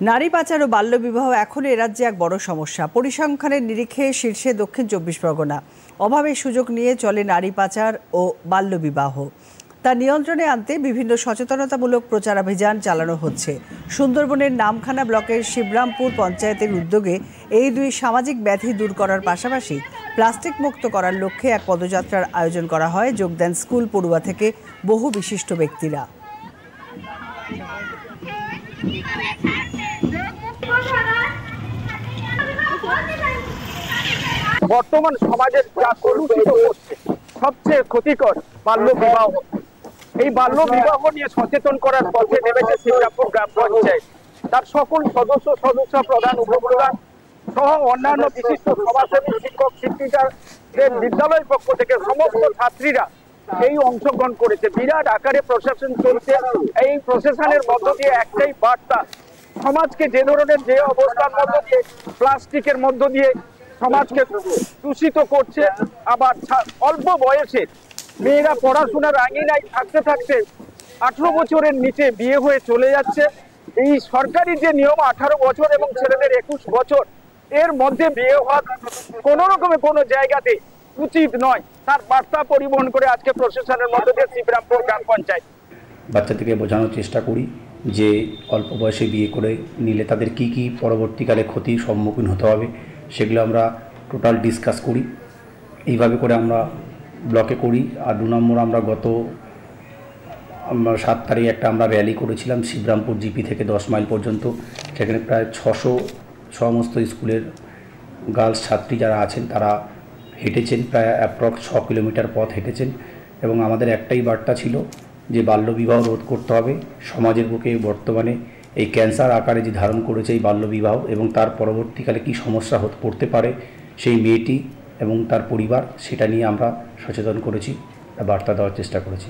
নারী পাচার ও বাল্যবিবাহ এখন এ রাজ্যে এক বড় সমস্যা। পরিসংখ্যানের নিরিখে শীর্ষে দক্ষিণ 24 পরগনা। অভাবের সুযোগ নিয়ে চলে নারী পাচার ও বাল্যবিবাহ। তা নিয়ন্ত্রণে আনতে বিভিন্ন সচেতনতামূলক প্রচারাভিযান চালানো হচ্ছে। সুন্দরবনের নামখানা ব্লকের শিবরামপুর পঞ্চায়েতের উদ্যোগে এই দুই সামাজিক ব্যাধি দূর করার পাশাপাশি প্লাস্টিক মুক্ত করার লক্ষ্যে এক পদযাত্রার আয়োজন করা হয়। যোগ দেন স্কুল পড়ুয়া থেকে বহু বিশিষ্ট ব্যক্তিরা। বর্তমান সমাজের যা কলুষিত হচ্ছে সবচেয়ে ক্ষতিকর বাল্য বিবাহ। এই বাল্য বিবাহ নিয়ে সচেতন করার পথে নেমেছে শিবরামপুর গ্রাম পঞ্চায়েত। তার সকল সদস্য প্রধান উপপ্রধান সহ অন্যান্য বিশিষ্ট সমাজসেবী শিক্ষক শিক্ষিকাদের বিদ্যালয়ের পক্ষ থেকে সমস্ত ছাত্রীরা এই অংশগ্রহণ করেছে। বিরাট আকারে প্রশাসন চলছে। এই প্রশাসনের মধ্য দিয়ে একটাই বার্তা, সমাজকে যে ধরনের যে অবস্থার মধ্য দিয়ে প্লাস্টিকের মধ্য দিয়ে সমাজকে দূষিত করছে, আবার অল্প বয়সে মেয়েরা পড়াশোনার আঙিনায় থাকতে থাকতে 18 বছরের নিচে বিয়ে হয়ে চলে যাচ্ছে। এই সরকারি যে নিয়ম 18 বছর এবং ছেলেদের 21 বছর, এর মধ্যে বিয়ে হওয়া কোনো রকমে কোনো জায়গাতে উচিত নয়, তার বার্তা পরিবহন করে আজকে প্রশাসনের মধ্যে দিয়ে শিবরামপুর গ্রাম পঞ্চায়েত। বাচ্চাদেরকে বোঝানোর চেষ্টা করি যে অল্প বয়সে বিয়ে করে নিলে তাদের কি কি পরবর্তীকালে ক্ষতির সম্মুখীন হতে হবে, সেগুলো আমরা টোটাল ডিসকাস করি। এইভাবে করে আমরা ব্লকে করি। আর 2 নম্বর আমরা গত 7 তারিখ একটা আমরা র্যালি করেছিলাম শিবরামপুর জিপি থেকে 10 মাইল পর্যন্ত। সেখানে প্রায় 600 সমস্ত স্কুলের গার্লস ছাত্রী যারা আছেন তারা হেঁটেছেন, প্রায় অ্যাপ্রক্স 6 কিলোমিটার পথ হেঁটেছেন। এবং আমাদের একটাই বার্তা ছিল যে বাল্যবিবাহ রোধ করতে হবে। সমাজের বুকে বর্তমানে এই ক্যান্সার আকারে যে ধারণ করেছে এই বাল্যবিবাহ, এবং তার পরবর্তীকালে কী সমস্যা পড়তে পারে সেই মেয়েটি এবং তার পরিবার, সেটা নিয়ে আমরা সচেতন করেছি, বার্তা দেওয়ার চেষ্টা করেছি।